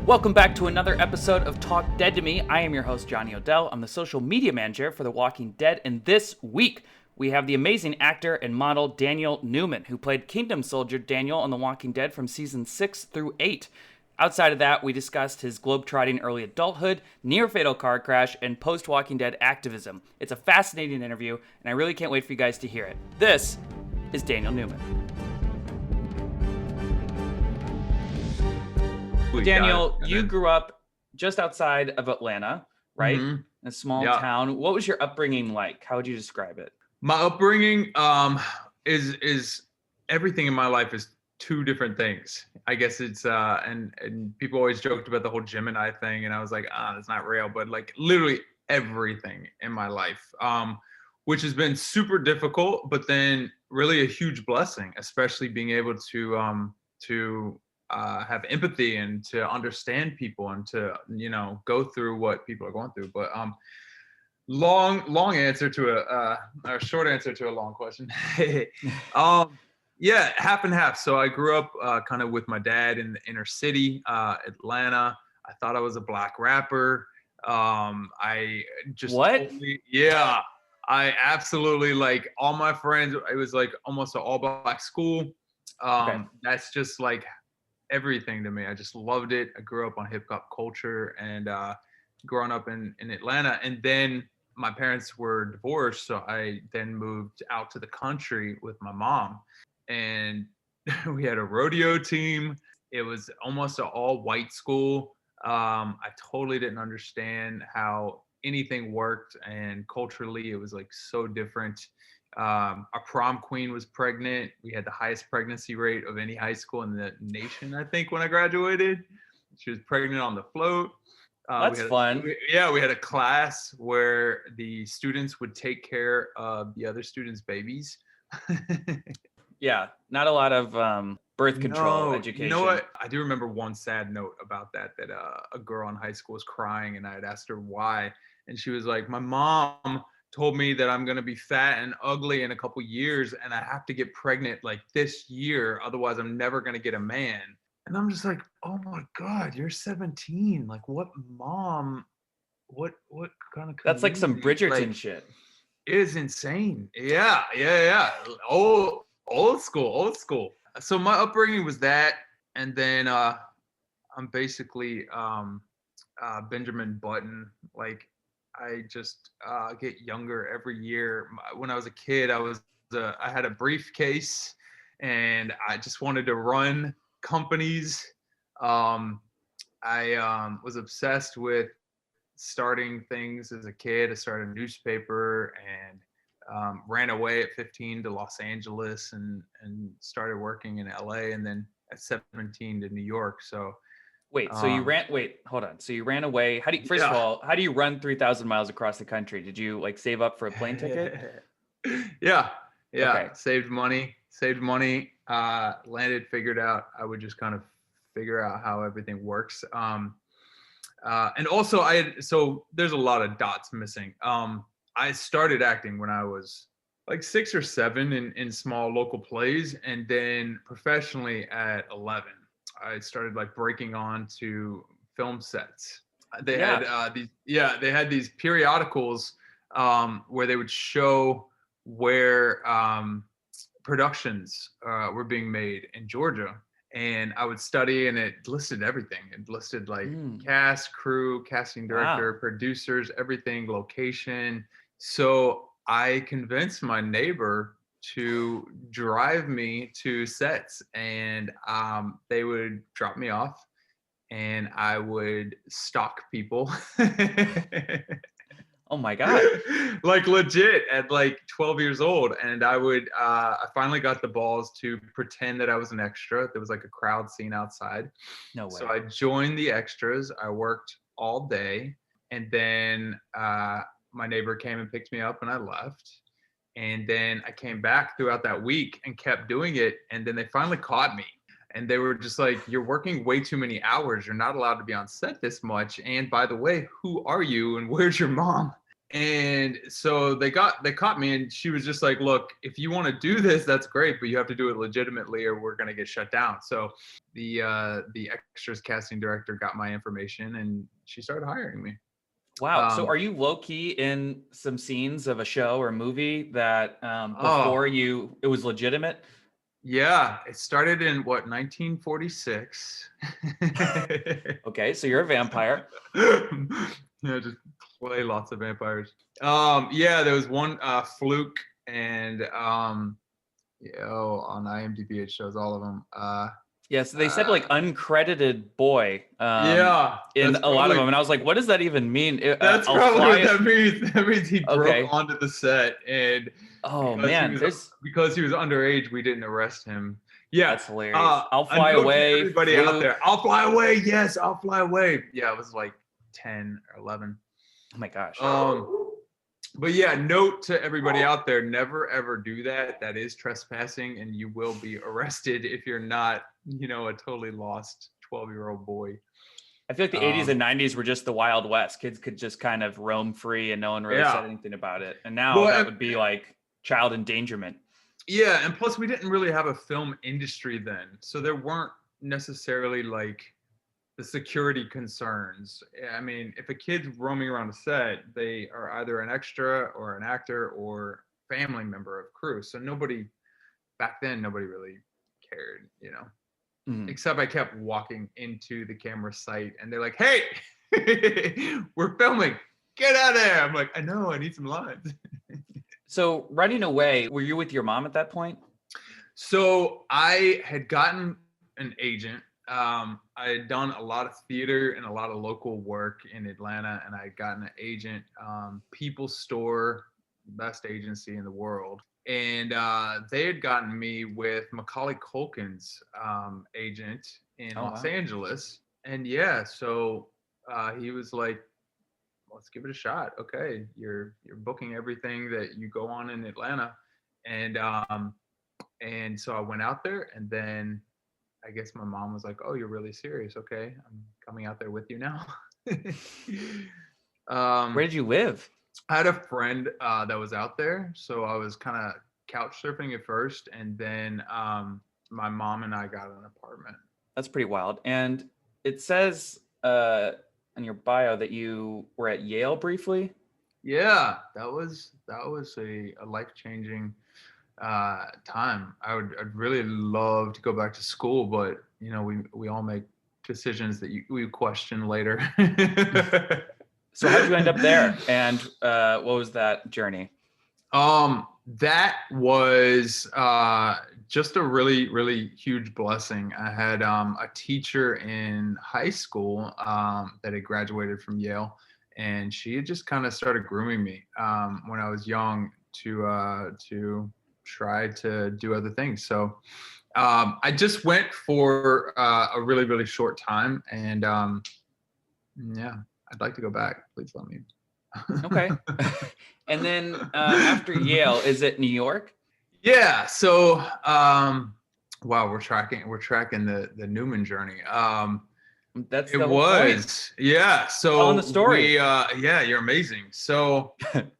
Welcome back to another episode of Talk Dead to Me. I am your host, Johnny Odell. I'm the social media manager for The Walking Dead, and this week we have the amazing actor and model Daniel Newman, who played Kingdom Soldier Daniel on The Walking Dead from season 6 through 8. Outside of that, we discussed his globetrotting early adulthood, near-fatal car crash, and post-Walking Dead activism. It's a fascinating interview, and I really can't wait for you guys to hear it. This is Daniel Newman. Daniel, you grew up just outside of Atlanta, right? Mm-hmm. In a small town. What was your upbringing like? How would you describe it? My upbringing is everything in my life is two different things. I guess it's and people always joked about the whole Gemini thing, and I was like, that's not real, but like literally everything in my life, which has been super difficult, but then really a huge blessing, especially being able to have empathy and to understand people and to go through what people are going through. But long answer to a short answer to a long question. Yeah, half and half. So I grew up kind of with my dad in the inner city, Atlanta. I thought I was a black rapper. I just I absolutely, like, all my friends, it was like almost an all black school. That's just like everything to me. I just loved it. I grew up on hip hop culture and growing up in Atlanta. And then my parents were divorced. So I then moved out to the country with my mom. And we had a rodeo team. It was almost an all white school. I totally didn't understand how anything worked. And culturally, it was like so different. Our prom queen was pregnant. We had the highest pregnancy rate of any high school in the nation, I think, when I graduated. She was pregnant on the float. That's fun. We had a class where the students would take care of the other students' babies. Yeah, not a lot of birth control education. You know what? I do remember one sad note about that a girl in high school was crying, and I had asked her why. And she was like, my mom told me that I'm going to be fat and ugly in a couple years and I have to get pregnant like this year. Otherwise, I'm never going to get a man. And I'm just like, oh my God, you're 17. Like, what mom, what kind of community? That's like some Bridgerton shit. It is insane. Yeah. Old school. So my upbringing was that. And then I'm basically Benjamin Button. Like, I just get younger every year. When I was a kid, I had a briefcase and I just wanted to run companies. I was obsessed with starting things as a kid. I started a newspaper and ran away at 15 to Los Angeles and started working in LA, and then at 17 to New York. So hold on. So you ran away. First of all, how do you run 3,000 miles across the country? Did you like save up for a plane ticket? Yeah. Okay. Saved money, landed, figured out I would just kind of figure out how everything works. And also so there's a lot of dots missing. I started acting when I was like 6 or 7 in small local plays, and then professionally at 11. I started like breaking on to film sets. They had these periodicals where they would show where productions were being made in Georgia. And I would study, and it listed everything. It listed like cast, crew, casting director, producers, everything, location. So I convinced my neighbor to drive me to sets, and they would drop me off and I would stalk people. Oh my God. Like legit at like 12 years old. And I finally got the balls to pretend that I was an extra. There was like a crowd scene outside. No way. So I joined the extras. I worked all day, and then my neighbor came and picked me up and I left. And then I came back throughout that week and kept doing it. And then they finally caught me. And they were just like, you're working way too many hours. You're not allowed to be on set this much. And by the way, who are you and where's your mom? And so they caught me, and she was just like, look, if you want to do this, that's great, but you have to do it legitimately or we're going to get shut down. So the extras casting director got my information and she started hiring me. Wow. So are you low key in some scenes of a show or a movie that before it was legitimate? Yeah, it started in 1946. Okay, so you're a vampire. Yeah, just play lots of vampires. Yeah, there was one Fluke, and on IMDb it shows all of them. Yes, they said like uncredited boy Yeah, in a lot of them, and I was like, what does that even mean? That's probably what that means. That means he broke onto the set, and because he was underage, we didn't arrest him. Yeah, that's hilarious. I'll fly away. Everybody out there, I'll fly away. Yes, I'll fly away. Yeah, it was like 10 or 11. Oh my gosh. But yeah, note to everybody out there: never ever do that. That is trespassing, and you will be arrested if you're not, a totally lost 12-year-old boy. I feel like the 80s and 90s were just the Wild West. Kids could just kind of roam free and no one really said anything about it. And now that would be like child endangerment. Yeah, and plus we didn't really have a film industry then. So there weren't necessarily like the security concerns. I mean, if a kid's roaming around a set, they are either an extra or an actor or family member of crew. So back then, nobody really cared, Mm-hmm. Except I kept walking into the camera site and they're like, hey, we're filming. Get out of there. I'm like, I know, I need some lines. So running away, were you with your mom at that point? So I had gotten an agent. I had done a lot of theater and a lot of local work in Atlanta, and I had gotten an agent, People Store, best agency in the world. And they had gotten me with Macaulay Culkin's agent in Los Angeles. And yeah, so he was like, let's give it a shot. Okay, you're booking everything that you go on in Atlanta. And so I went out there, and then I guess my mom was like, oh, you're really serious. Okay, I'm coming out there with you now. Where did you live? I had a friend that was out there, so I was kind of couch surfing at first, and then my mom and I got an apartment. That's pretty wild. And it says in your bio that you were at Yale briefly. Yeah, that was a life-changing time. I'd really love to go back to school, but we all make decisions that we question later. So how'd you end up there, and what was that journey? That was just a really, really huge blessing. I had a teacher in high school that had graduated from Yale, and she had just kind of started grooming me when I was young to try to do other things. So I just went for a really, really short time, and yeah, I'd like to go back. Please let me. Okay. And then after Yale, is it New York? Yeah. So, wow, we're tracking the Newman journey. That's the whole point. Yeah. So telling the story. Yeah, you're amazing. So,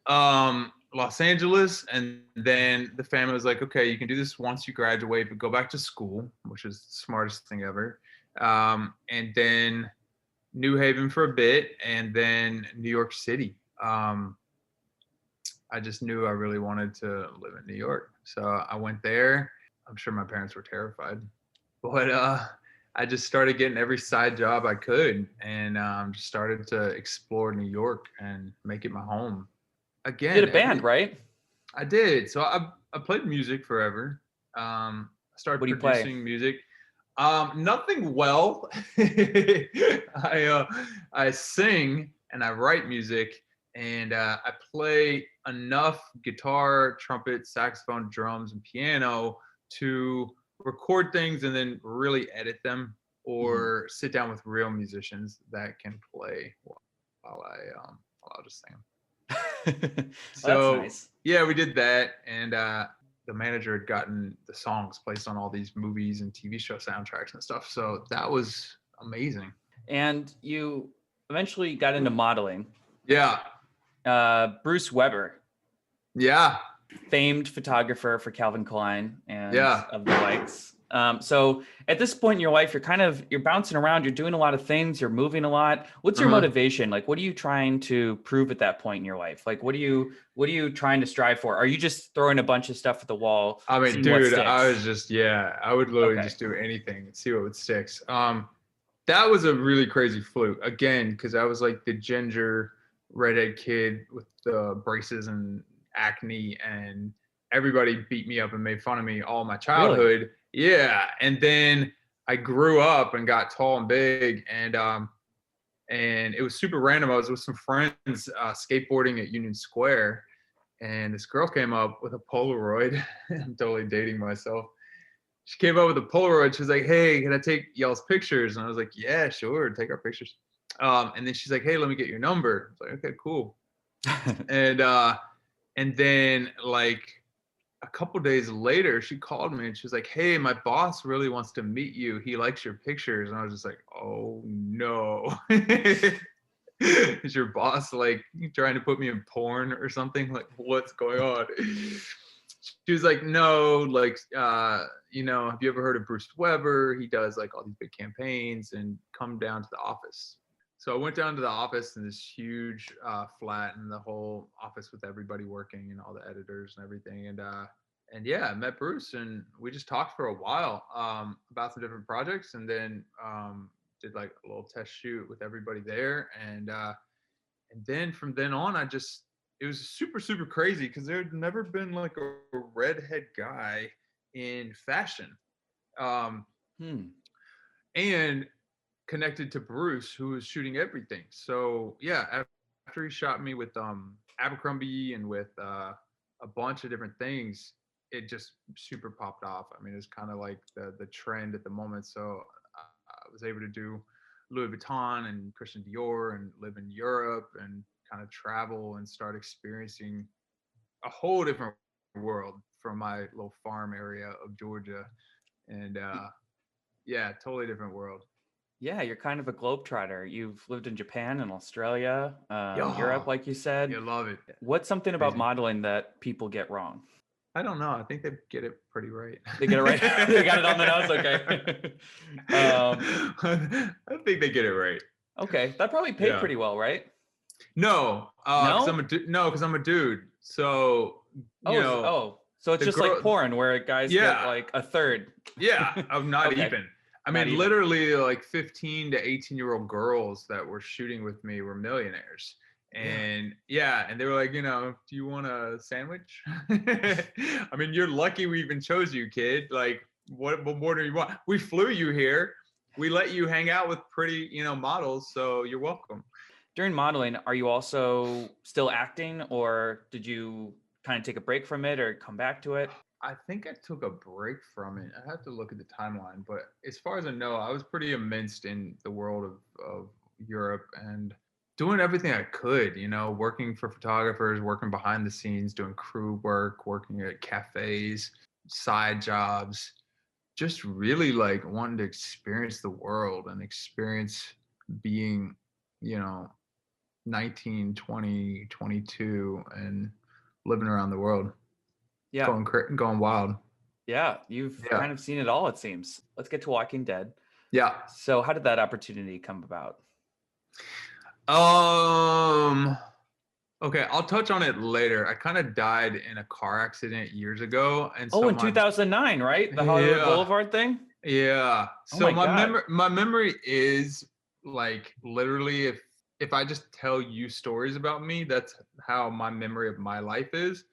Los Angeles, and then the family was like, okay, you can do this once you graduate, but go back to school, which is the smartest thing ever. And then New Haven for a bit, and then New York City. I just knew I really wanted to live in New York. So I went there. I'm sure my parents were terrified, but I just started getting every side job I could, and just started to explore New York and make it my home. Again, you did a band, right? I did. So I played music forever. I started producing music. Nothing well. I sing and I write music, and I play enough guitar, trumpet, saxophone, drums, and piano to record things and then really edit them, or sit down with real musicians that can play while I'll just sing them. So that's nice. Yeah, we did that, and the manager had gotten the songs placed on all these movies and TV show soundtracks and stuff. So that was amazing. And you eventually got into modeling. Yeah. Bruce Weber. Yeah. Famed photographer for Calvin Klein and Yeah. of the likes. So at this point in your life, you're bouncing around, you're doing a lot of things, you're moving a lot. What's your motivation? Like, what are you trying to prove at that point in your life? Like, what are you trying to strive for? Are you just throwing a bunch of stuff at the wall? I mean, dude, I was just, I would literally just do anything and see what would sticks. That was a really crazy fluke again, because I was like the ginger redhead kid with the braces and acne, and everybody beat me up and made fun of me all my childhood. Really? Yeah. And then I grew up and got tall and big, and it was super random. I was with some friends skateboarding at Union Square, and this girl came up with a Polaroid. I'm totally dating myself. She came up with a Polaroid. She was like, "Hey, can I take y'all's pictures?" And I was like, "Yeah, sure, take our pictures." And then she's like, "Hey, let me get your number." I was like, "Okay, cool." and then like a couple days later, she called me and she was like, "Hey, my boss really wants to meet you. He likes your pictures." And I was just like, "Oh no." Is your boss like trying to put me in porn or something? Like, what's going on? She was like, "No, like, have you ever heard of Bruce Weber? He does like all these big campaigns, and come down to the office." So I went down to the office in this huge flat, and the whole office with everybody working and all the editors and everything. And yeah, I met Bruce, and we just talked for a while about some different projects, and then did like a little test shoot with everybody there. And then from then on, it was super, super crazy, because there had never been like a redhead guy in fashion. And connected to Bruce, who was shooting everything. So yeah, after he shot me with Abercrombie and with a bunch of different things, it just super popped off. I mean, it's kind of like the trend at the moment. So I was able to do Louis Vuitton and Christian Dior, and live in Europe, and kind of travel and start experiencing a whole different world from my little farm area of Georgia. And yeah, totally different world. Yeah, you're kind of a globetrotter. You've lived in Japan and Australia, Europe, Oh, like you said. you love it. What's something about modeling that people get wrong? I don't know. I think they get it pretty right. They get it right. They got it on the nose. Okay. I think they get it right. Okay, that probably paid pretty well, right? No, because I'm a dude. So so it's just like porn, where guys get like a third. Yeah, of not Okay. even. I mean, literally like 15 to 18-year-old girls that were shooting with me were millionaires. And and they were like, do you want a sandwich? I mean, you're lucky we even chose you, kid. Like, what more do you want? We flew you here. We let you hang out with pretty, models. So you're welcome. During modeling, are you also still acting, or did you kind of take a break from it or come back to it? I think I took a break from it. I have to look at the timeline, but as far as I know, I was pretty immersed in the world of Europe, and doing everything I could, working for photographers, working behind the scenes, doing crew work, working at cafes, side jobs, just really like wanting to experience the world and experience being, 19, 20, 22, and living around the world. Yeah. Going wild. Yeah, you've kind of seen it all, it seems. Let's get to Walking Dead. Yeah. So how did that opportunity come about? Okay, I'll touch on it later. I kind of died in a car accident years ago, and so in 2009, right? The Hollywood Boulevard thing? Yeah. So my memory is like literally if I just tell you stories about me, that's how my memory of my life is.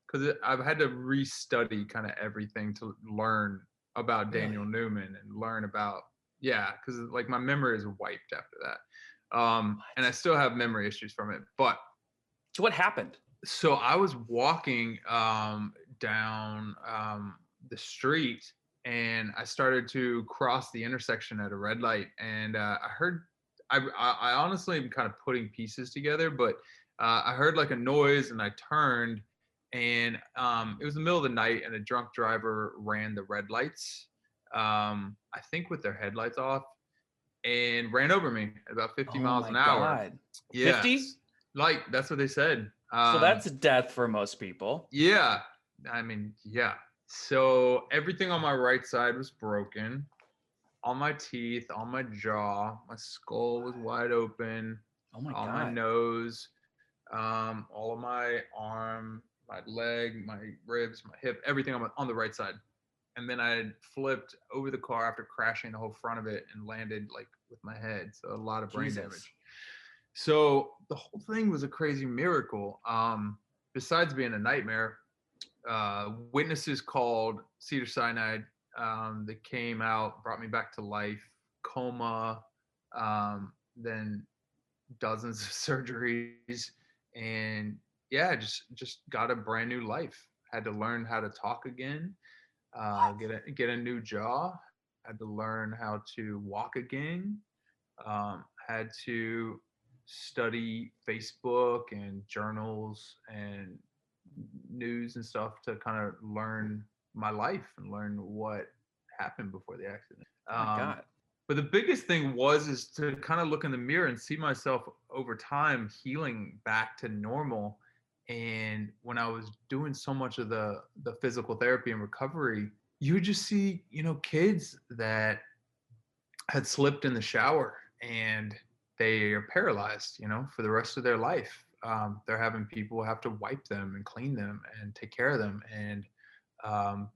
Because I've had to restudy kind of everything to learn about Daniel Newman and learn about, because like my memory is wiped after that. And I still have memory issues from it. But so what happened? So I was walking down the street, and I started to cross the intersection at a red light, and I honestly am kind of putting pieces together, but I heard like a noise, and I turned, and it was the middle of the night, and a drunk driver ran the red lights, I think with their headlights off, and ran over me at about 50 miles an hour. God. 50? Like, that's what they said. So that's death for most people. Yeah. I mean, yeah. So everything on my right side was broken. All my teeth, on my jaw, my skull was wide open. Oh my On my God. nose, all of my arm, my leg, my ribs, my hip, everything on the right side. And then I had flipped over the car after crashing the whole front of it and landed like with my head. So a lot of brain Jesus. damage. So the whole thing was a crazy miracle. Besides being a nightmare, witnesses called Cedar Sinai that came out, brought me back to life, coma, then dozens of surgeries, and yeah, just got a brand new life. Had to learn how to talk again, get a new jaw. Had to learn how to walk again. Had to study Facebook and journals and news and stuff to kind of learn my life and learn what happened before the accident. Oh my God. But the biggest thing is to kind of look in the mirror and see myself over time healing back to normal. And when I was doing so much of the physical therapy and recovery, you would just see, kids that had slipped in the shower and they are paralyzed, for the rest of their life. They're having people have to wipe them and clean them and take care of them. And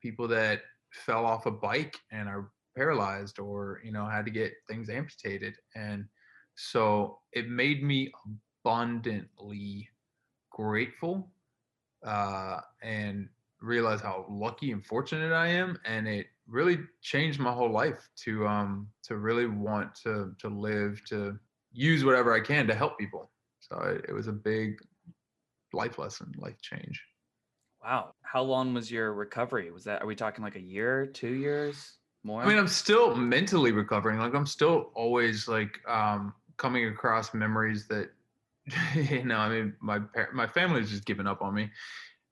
people that fell off a bike and are paralyzed or, had to get things amputated. And so it made me abundantly grateful and realize how lucky and fortunate I am. And it really changed my whole life to really want to live, to use whatever I can to help people. So it was a big life lesson, life change. Wow. How long was your recovery? Are we talking like a year, 2 years, more? I mean, I'm still mentally recovering. Like I'm still always like coming across memories that, I mean, my family's just given up on me.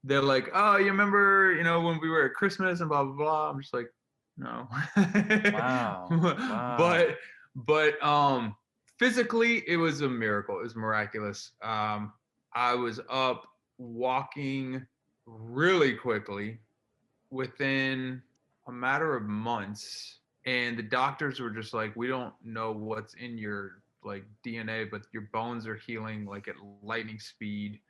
They're like, oh, you remember, when we were at Christmas and blah, blah, blah. I'm just like, no. Wow. Wow. But physically, it was a miracle. It was miraculous. I was up walking really quickly within a matter of months. And the doctors were just like, we don't know what's in your like DNA, but your bones are healing like at lightning speed.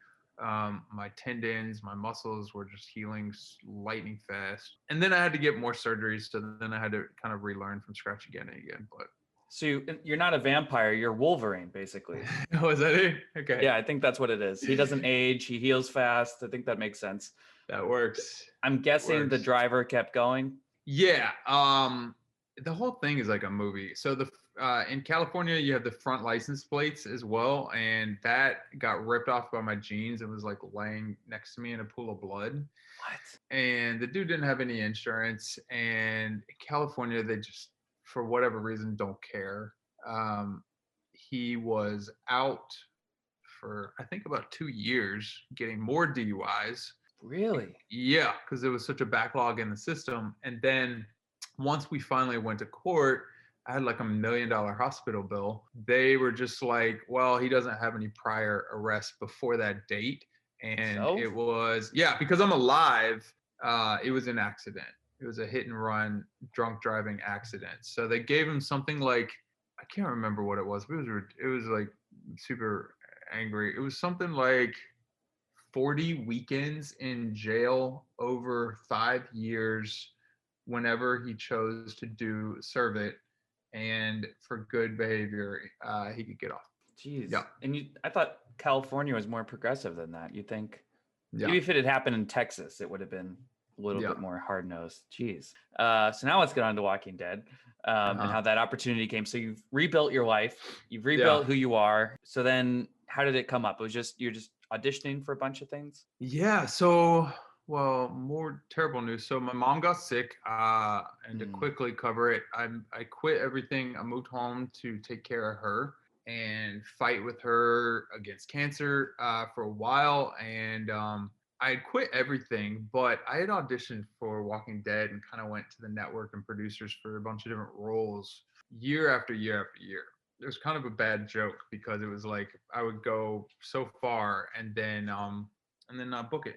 My tendons, my muscles were just healing lightning fast. And then I had to get more surgeries. So then I had to kind of relearn from scratch again and again. But so you're not a vampire, you're Wolverine, basically. was that it? Okay. Yeah, I think that's what it is. He doesn't age, he heals fast. I think that makes sense. That works. I'm guessing the driver kept going. Yeah. The whole thing is like a movie. So in California, you have the front license plates as well, and that got ripped off by my jeans and was like laying next to me in a pool of blood. What? And the dude didn't have any insurance, and in California, they just, for whatever reason, don't care. He was out for I think about 2 years, getting more DUIs. Really? Yeah, because there was such a backlog in the system. And then once we finally went to court, I had like $1 million hospital bill. They were just like, well, he doesn't have any prior arrests before that date. And it was, yeah, because I'm alive, it was an accident. It was a hit and run, drunk driving accident. So they gave him something like, I can't remember what it was, but it was like super angry. It was something like 40 weekends in jail over 5 years whenever he chose to serve it, and for good behavior he could get off. Jeez. Yeah. And I thought California was more progressive than that. You'd think Yeah. maybe if it had happened in Texas, it would have been a little Yeah. bit more hard-nosed. Jeez. So now let's get on to Walking Dead and how that opportunity came. So you've rebuilt your life, you've rebuilt who you are. So then how did it come up? It was you're just auditioning for a bunch of things? Yeah. So, well, more terrible news. So my mom got sick, and to quickly cover it, I quit everything. I moved home to take care of her and fight with her against cancer for a while. And I had quit everything, but I had auditioned for Walking Dead and kind of went to the network and producers for a bunch of different roles year after year after year. it was kind of a bad joke because it was like I would go so far and then not book it.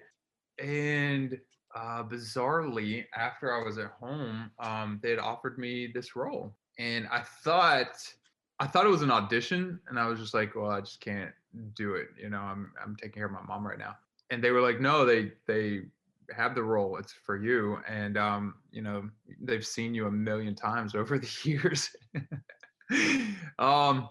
And bizarrely, after I was at home, they had offered me this role, and I thought it was an audition, and I was just like, well, I just can't do it. I'm taking care of my mom right now. And they were like, no, they have the role. It's for you, and they've seen you a million times over the years. um,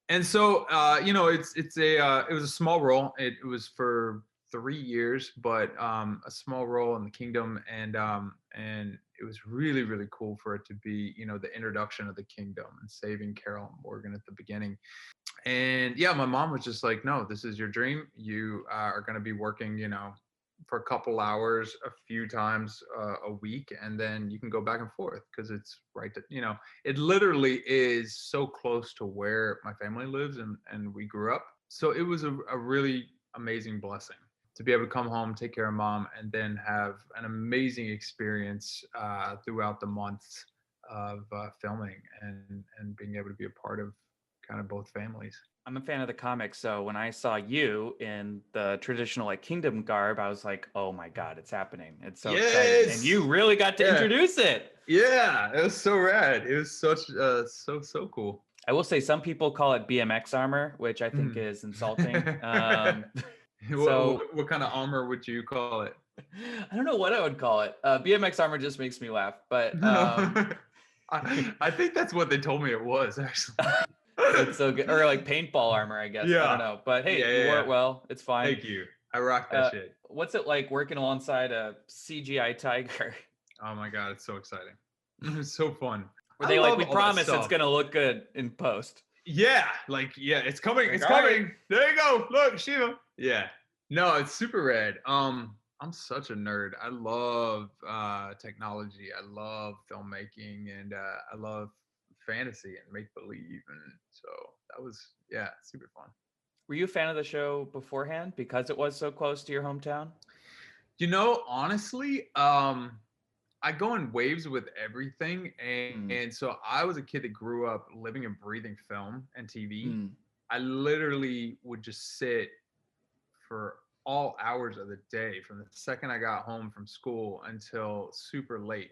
and so it was a small role. It was for 3 years, but a small role in the kingdom, and it was really, really cool for it to be, the introduction of the kingdom and saving Carol and Morgan at the beginning. And yeah, my mom was just like, no, this is your dream. You are going to be working, for a couple hours a few times a week, and then you can go back and forth because it's right to, it literally is so close to where my family lives and we grew up. So it was a really amazing blessing to be able to come home, take care of mom, and then have an amazing experience throughout the months of filming and being able to be a part of kind of both families. I'm a fan of the comics, so when I saw you in the traditional like kingdom garb, I was like, "Oh my god, it's happening! It's so exciting!" And you really got to introduce it. Yeah, it was so rad. It was such so cool. I will say some people call it BMX armor, which I think is insulting. What kind of armor would you call it? I don't know what I would call it. BMX armor just makes me laugh, but I think that's what they told me it was actually. It's so good. Or like paintball armor, I guess. Yeah. I don't know. But hey, you wore it well. It's fine. Thank you. I rock that shit. What's it like working alongside a CGI tiger? Oh my god, it's so exciting. It's so fun. Were they like, we promise it's gonna look good in post? Yeah, it's coming. It's coming. Right. There you go. Look, Shiva. Yeah. No, it's super rad. I'm such a nerd. I love technology. I love filmmaking, and I love fantasy and make believe, and so that was super fun. Were you a fan of the show beforehand because it was so close to your hometown? Honestly, I go in waves with everything, and so I was a kid that grew up living and breathing film and TV. I literally would just sit for all hours of the day from the second I got home from school until super late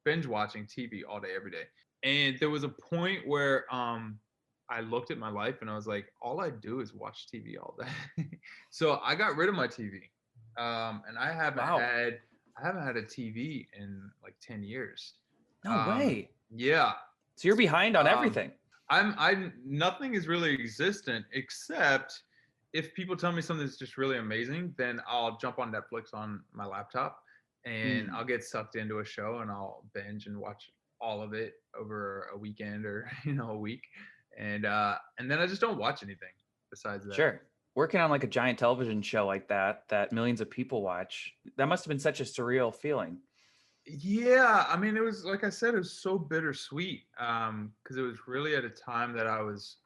binge watching TV all day every day. And there was a point where I looked at my life and I was like, all I do is watch TV all day. So I got rid of my TV, and I haven't had a TV in like 10 years. No way. Yeah. So you're behind on everything. Nothing is really existent except if people tell me something's just really amazing, then I'll jump on Netflix on my laptop and I'll get sucked into a show and I'll binge and watch all of it over a weekend or a week, and then I just don't watch anything besides that. Sure. Working on like a giant television show like that millions of people watch, that must have been such a surreal feeling. Yeah, I mean, it was, like I said, it was so bittersweet because it was really at a time that I was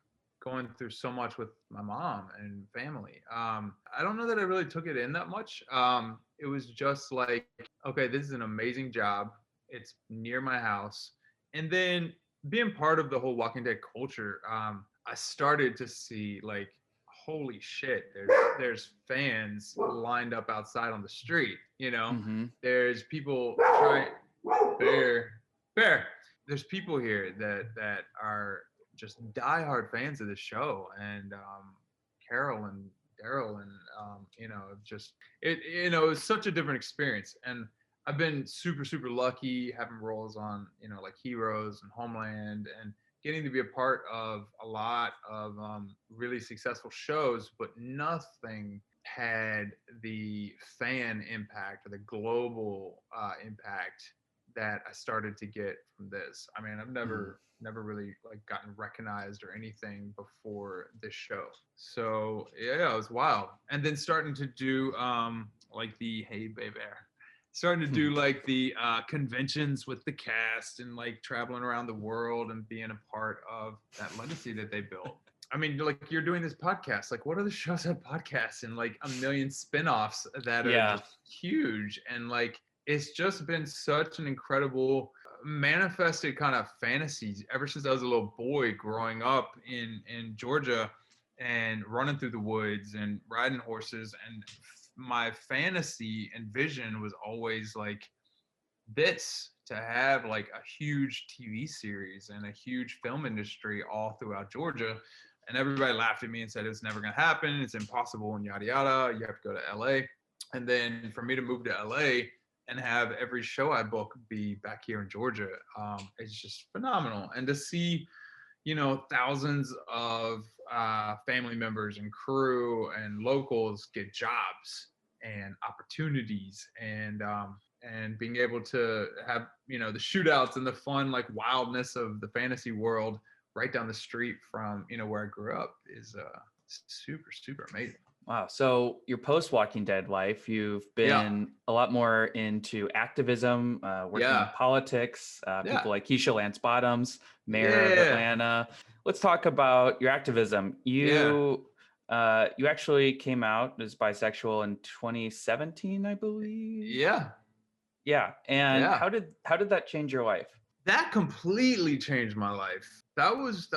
going through so much with my mom and family. I don't know that I really took it in that much. It was just like, okay, this is an amazing job. It's near my house. And then being part of the whole Walking Dead culture, I started to see like, holy shit, there's fans lined up outside on the street, There's people there's people here that are just diehard fans of the show, and Carol and Daryl, and it was such a different experience. And I've been super, super lucky having roles on, like Heroes and Homeland, and getting to be a part of a lot of really successful shows, but nothing had the fan impact or the global impact that I started to get from this. I mean, I've never really like gotten recognized or anything before this show. So yeah, it was wild. And then starting to do like the Hey Baby, starting to do like the conventions with the cast and like traveling around the world and being a part of that legacy that they built. I mean, like you're doing this podcast, like what other shows have podcasts and like a million spinoffs that are just huge? And like, it's just been such an incredible manifested kind of fantasies ever since I was a little boy growing up in Georgia and running through the woods and riding horses. And my fantasy and vision was always like this, to have like a huge TV series and a huge film industry all throughout Georgia. And everybody laughed at me and said it's never going to happen, it's impossible, and yada yada, you have to go to LA. And then for me to move to LA and have every show I book be back here in Georgia, it's just phenomenal. And to see, you know, thousands of family members and crew and locals get jobs and opportunities, and being able to have, you know, the shootouts and the fun, like wildness of the fantasy world right down the street from, you know, where I grew up is super, super amazing. Wow. So your post Walking Dead life, you've been a lot more into activism, working in politics, people like Keisha Lance Bottoms, mayor of Atlanta. Let's talk about your activism. You actually came out as bisexual in 2017, I believe. Yeah. And how did that change your life? That completely changed my life. That was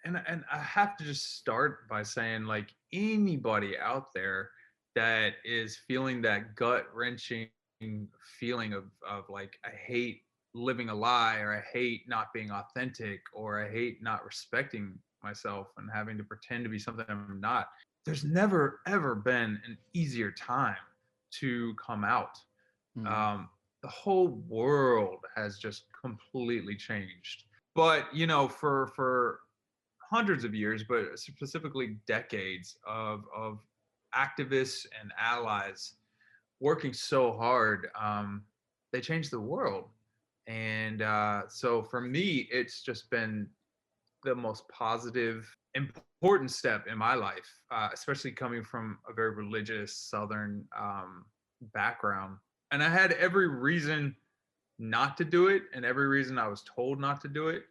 and I have to just start by saying, like, anybody out there that is feeling that gut-wrenching feeling of like, I hate living a lie, or I hate not being authentic, or I hate not respecting myself and having to pretend to be something I'm not. There's never ever been an easier time to come out. The whole world has just completely changed. But, you know, for hundreds of years, but specifically decades of activists and allies working so hard, they changed the world. And so for me, it's just been the most positive, important step in my life, especially coming from a very religious Southern background. And I had every reason not to do it, and every reason I was told not to do it.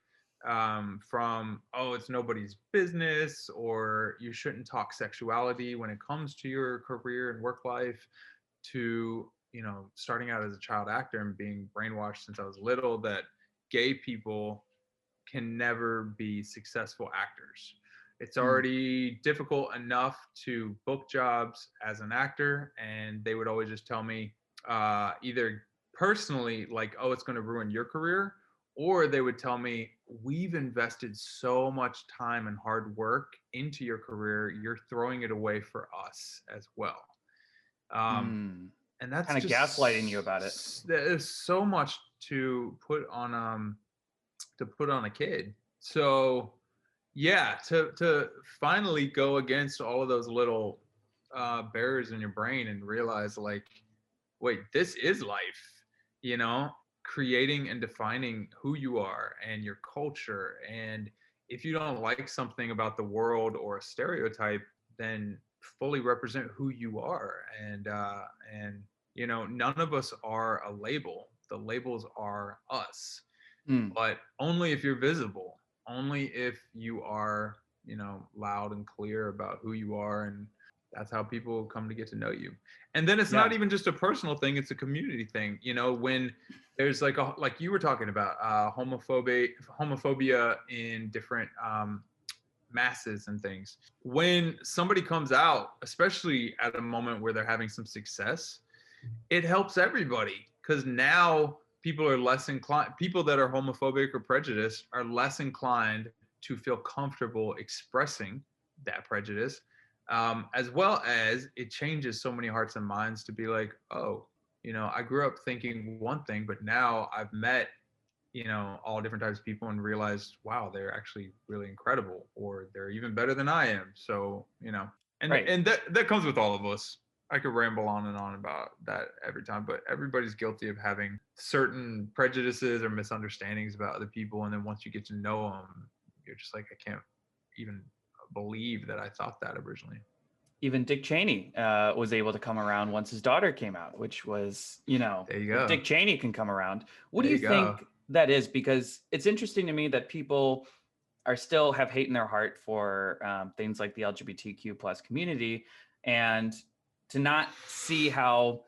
From, oh, it's nobody's business, or you shouldn't talk sexuality when it comes to your career and work life, to, you know, starting out as a child actor and being brainwashed since I was little that gay people can never be successful actors. It's already difficult enough to book jobs as an actor, and they would always just tell me, either personally, like, oh, it's going to ruin your career, or they would tell me, we've invested so much time and hard work into your career, you're throwing it away for us as well. And that's kind of gaslighting you about it. There's so much to put on a kid. So yeah, to finally go against all of those little barriers in your brain and realize, like, wait, this is life, you know, creating and defining who you are and your culture. And if you don't like something about the world or a stereotype, then fully represent who you are. And you know, none of us are a label. The labels are us. But only if you're visible, only if you are, you know, loud and clear about who you are. And that's how people come to get to know you. And then it's not even just a personal thing, it's a community thing. You know, when there's like you were talking about, homophobia in different masses and things. When somebody comes out, especially at a moment where they're having some success, it helps everybody, because now people are less inclined, people that are homophobic or prejudiced are less inclined to feel comfortable expressing that prejudice, as well as it changes so many hearts and minds to be like, oh, you know, I grew up thinking one thing, but now I've met, you know, all different types of people and realized, wow, they're actually really incredible, or they're even better than I am. So, you know, and that comes with all of us. I could ramble on and on about that every time, but everybody's guilty of having certain prejudices or misunderstandings about other people. And then once you get to know them, you're just like, I can't even believe that I thought that originally. Even Dick Cheney was able to come around once his daughter came out, which was, you know, there you go. Dick Cheney can come around. What do you think that is? Because it's interesting to me that people are still have hate in their heart for things like the LGBTQ plus community, and to not see how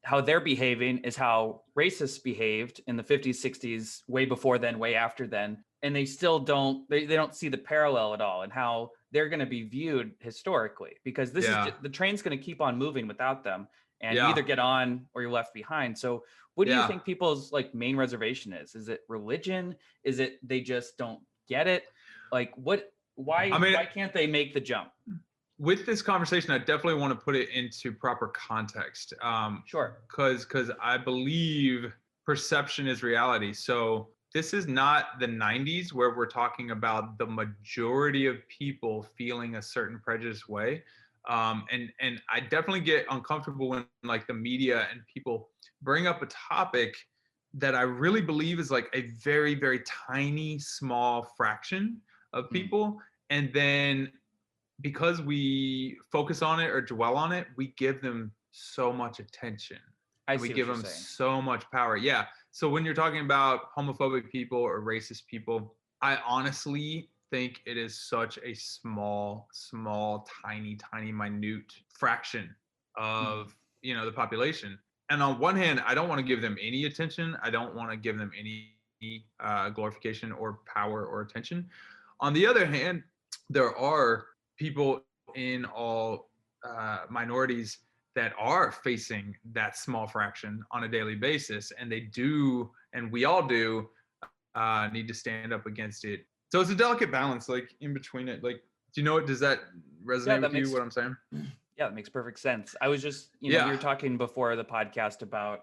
how they're behaving is how racists behaved in the 50s, 60s, way before then, way after then. And they still they don't see the parallel at all and how they're going to be viewed historically, because this is Yeah. the train's going to keep on moving without them. And you Yeah. either get on or you're left behind. So what do you Yeah. think people's like main reservation is? Is it religion? Is it they just don't get it? Like I mean, why can't they make the jump? with this conversation, I definitely want to put it into proper context. Sure. Because I believe perception is reality. So this is not the 90s where we're talking about the majority of people feeling a certain prejudiced way. And I definitely get uncomfortable when like the media and people bring up a topic that I really believe is like a very, very tiny, small fraction of people. And then because we focus on it or dwell on it, we give them so much attention and we I see what give you're them saying. so much power. Yeah. So when you're talking about homophobic people or racist people, I honestly think it is such a small, tiny, minute fraction of, the population. And on one hand, I don't want to give them any attention. I don't want to give them any glorification or power or attention. On the other hand, there are people in all minorities that are facing that small fraction on a daily basis, and they do, and we all do, need to stand up against it. So it's a delicate balance, like in between it. Like, do you know what? Does that resonate with you? What I'm saying? Yeah, that makes perfect sense. I was just, we Yeah. were talking before the podcast about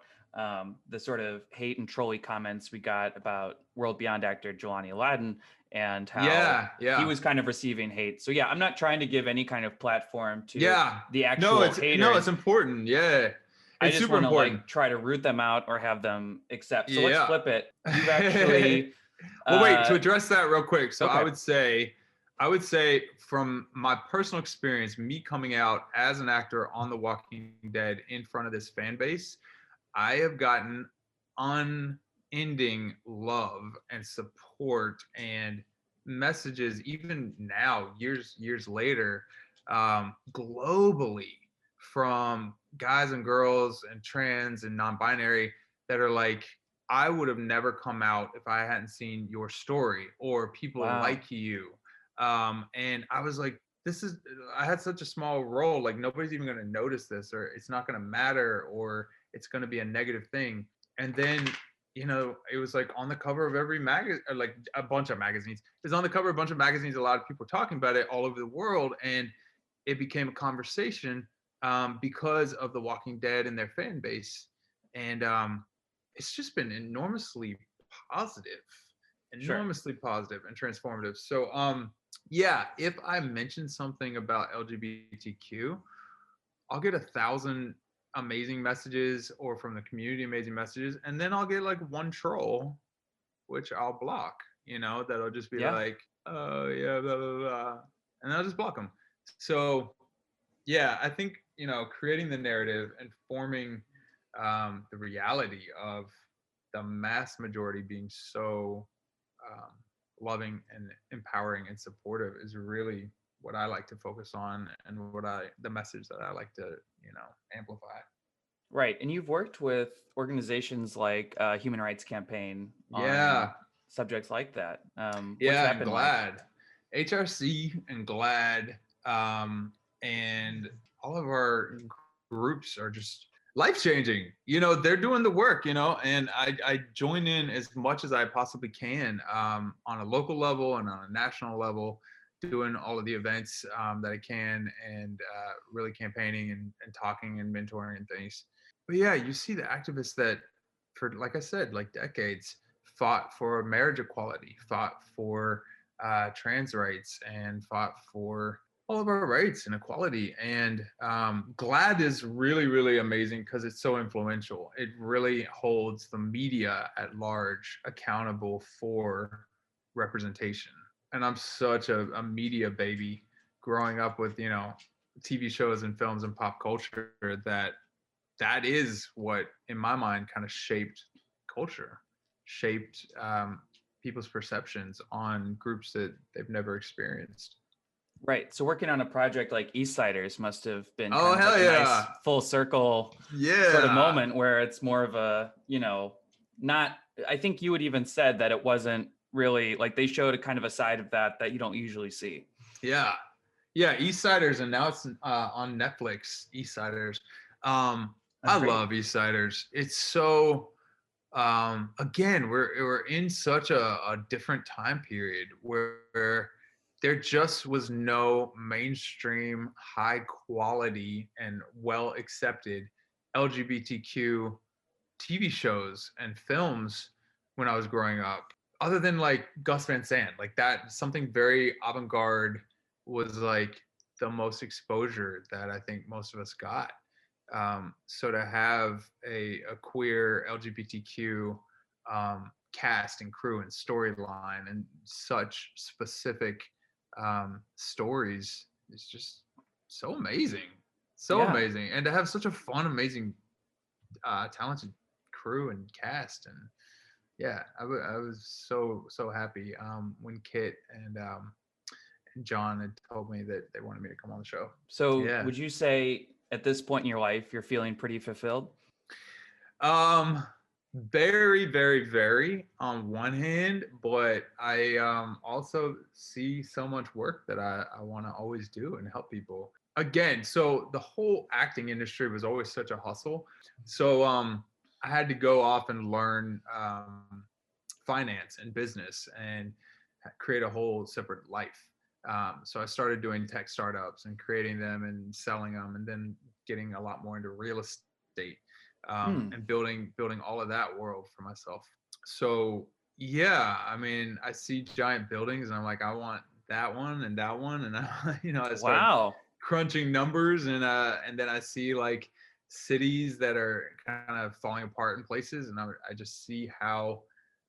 the sort of hate and trolly comments we got about World Beyond actor Jelani Aladdin and how he was kind of receiving hate. So yeah, I'm not trying to give any kind of platform to the actual haters. It's important. Yeah. I It's just super want to important. like try to root them out or have them accept. So let's Yeah. flip it. You've actually well, wait, to address that real quick. So okay. I would say from my personal experience, me coming out as an actor on The Walking Dead in front of this fan base, I have gotten unending love and support and messages, even now, years later, globally, from guys and girls and trans and non-binary that are like, I would have never come out if I hadn't seen your story or people like you. And I was like, I had such a small role, like nobody's even going to notice this, or it's not going to matter, or it's going to be a negative thing. And then, it was like on the cover of every magazine, like a bunch of magazines. It was on the cover of a bunch of magazines. A lot of people talking about it all over the world. And it became a conversation because of The Walking Dead and their fan base. And it's just been enormously positive and transformative. So, yeah, if I mention something about LGBTQ, I'll get 1,000 amazing messages, or from the community amazing messages, and then I'll get like one troll, which I'll block, that'll just be like, oh yeah, blah, blah, blah, and I'll just block them. So yeah, I think, creating the narrative and forming the reality of the mass majority being so loving and empowering and supportive is really what I like to focus on, and the message that I like to, amplify. Right. And you've worked with organizations like Human Rights Campaign on subjects like that. What's that been GLAAD, like? HRC and GLAAD, and all of our groups are just life-changing. They're doing the work, and I join in as much as I possibly can, on a local level and on a national level, doing all of the events that I can, and really campaigning and talking and mentoring and things. But yeah, you see the activists that, for, like I said, like decades, fought for marriage equality, fought for trans rights, and fought for all of our rights and equality. And GLAAD is really, really amazing because it's so influential. It really holds the media at large accountable for representation. And I'm such a media baby, growing up with, TV shows and films and pop culture, that is what, in my mind, kind of shaped culture, shaped people's perceptions on groups that they've never experienced. Right. So working on a project like Eastsiders must have been Oh, kind of like hell a nice yeah. full circle sort of Yeah. moment where it's more of a, not, I think you would even said that it wasn't really like they showed a kind of a side of that you don't usually see. Yeah. Yeah. Eastsiders. And now it's on Netflix, Eastsiders. That's I great. love Eastsiders. It's so, again, we're in such a different time period where there just was no mainstream, high quality, and well accepted LGBTQ TV shows and films when I was growing up, other than like Gus Van Sant, like that, something very avant garde was like the most exposure that I think most of us got. So to have a queer LGBTQ cast and crew and storyline and such specific stories is just so amazing. So Yeah. amazing. And to have such a fun, amazing, talented crew and cast. And yeah, I was so happy when Kit and John had told me that they wanted me to come on the show. So Yeah. would you say at this point in your life, you're feeling pretty fulfilled? Very, very, very on one hand, but I also see so much work that I want to always do and help people. Again, so the whole acting industry was always such a hustle. So I had to go off and learn finance and business and create a whole separate life. So I started doing tech startups and creating them and selling them, and then getting a lot more into real estate and building all of that world for myself. So yeah, I mean, I see giant buildings and I'm like, I want that one and that one, and I start Wow. crunching numbers, and then I see like cities that are kind of falling apart in places, and I just see how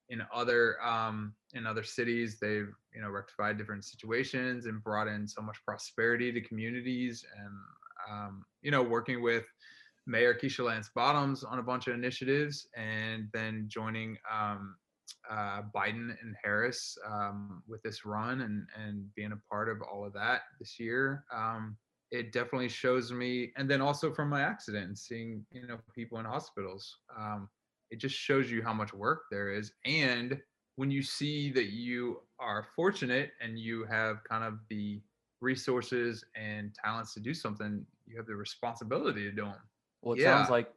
in other cities they've rectified different situations and brought in so much prosperity to communities, and working with Mayor Keisha Lance Bottoms on a bunch of initiatives, and then joining Biden and Harris with this run, and being a part of all of that this year. It definitely shows me, and then also from my accident and seeing people in hospitals, it just shows you how much work there is. And when you see that you are fortunate and you have kind of the resources and talents to do something, you have the responsibility to do them. Well, it sounds Yeah, like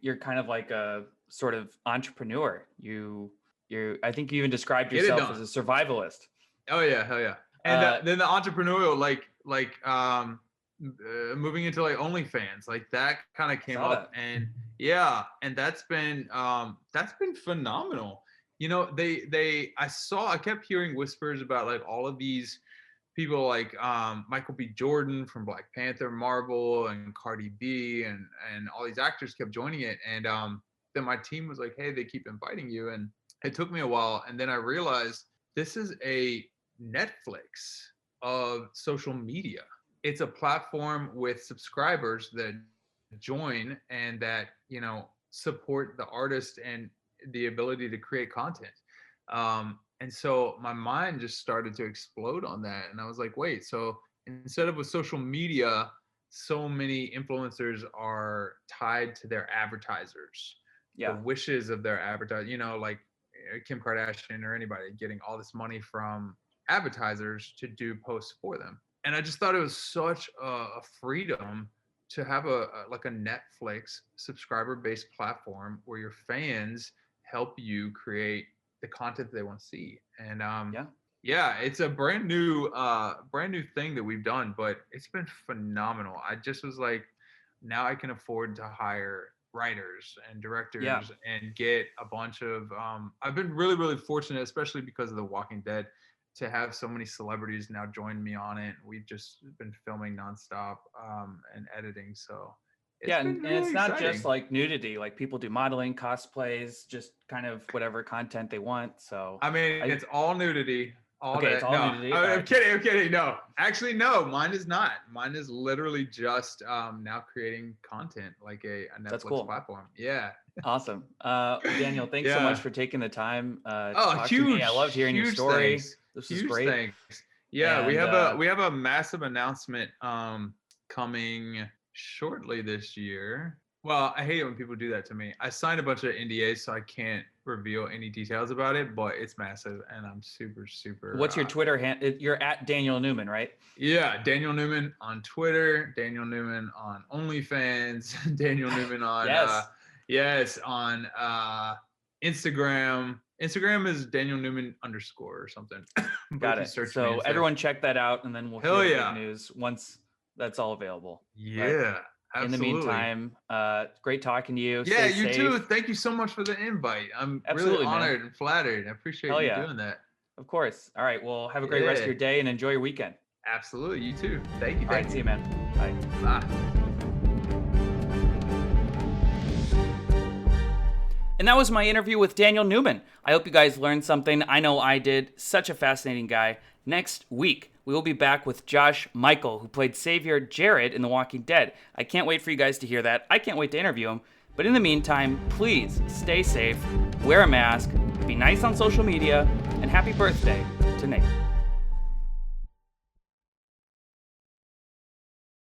you're kind of like a sort of entrepreneur. I think you even described get it yourself as done. a survivalist. Oh yeah, hell yeah. And then the entrepreneurial, moving into like OnlyFans, like that kind of came up, and yeah, and that's been phenomenal. I kept hearing whispers about like all of these people like Michael B. Jordan from Black Panther, Marvel, and Cardi B, and all these actors kept joining it, and then my team was like, hey, they keep inviting you, and it took me a while, and then I realized this is a Netflix of social media. It's a platform with subscribers that join and that support the artist and the ability to create content. And so my mind just started to explode on that, and I was like, wait, so instead of with social media, so many influencers are tied to their advertisers, the wishes of their advertisers, like Kim Kardashian or anybody getting all this money from advertisers to do posts for them. And I just thought it was such a freedom to have a Netflix subscriber based platform where your fans help you create the content that they want to see. And yeah, it's a brand new thing that we've done, but it's been phenomenal. I just was like, now I can afford to hire writers and directors and get a bunch of I've been really, really fortunate, especially because of The Walking Dead, to have so many celebrities now join me on it. We've just been filming nonstop and editing, so it's been really and it's not exciting. just like nudity, like people do modeling, cosplays, just kind of whatever content they want. So I mean, it's all nudity. It's all nudity. I'm kidding. No, actually, no. Mine is not. Mine is literally just now creating content like a Netflix platform. Yeah. Awesome. Daniel, thanks so much for taking the time to talk huge, to me. I loved hearing your story. Thanks. This is great. Thanks. Yeah, And, we have a massive announcement coming shortly this year. Well, I hate it when people do that to me. I signed a bunch of NDAs, so I can't reveal any details about it, but it's massive, and I'm super, super. What's your Twitter handle? You're at Daniel Newman, right? Yeah, Daniel Newman on Twitter, Daniel Newman on OnlyFans, Daniel Newman on on Instagram. Instagram is Daniel Newman _ or something. Got it. So everyone check that out, and then we'll hear the big news once that's all available. Yeah. Absolutely. In the meantime, great talking to you. Yeah, Stay you safe. too. Thank you so much for the invite. I'm really honored and flattered. I appreciate you doing that. Of course. All right. Well, have a great rest of your day and enjoy your weekend. Absolutely. You too. Thank you. All right. See you, man. Bye. Bye. And that was my interview with Daniel Newman. I hope you guys learned something. I know I did. Such a fascinating guy. Next week, we will be back with Josh Michael, who played Savior Jared in The Walking Dead. I can't wait for you guys to hear that. I can't wait to interview him. But in the meantime, please stay safe, wear a mask, be nice on social media, and happy birthday to Nate.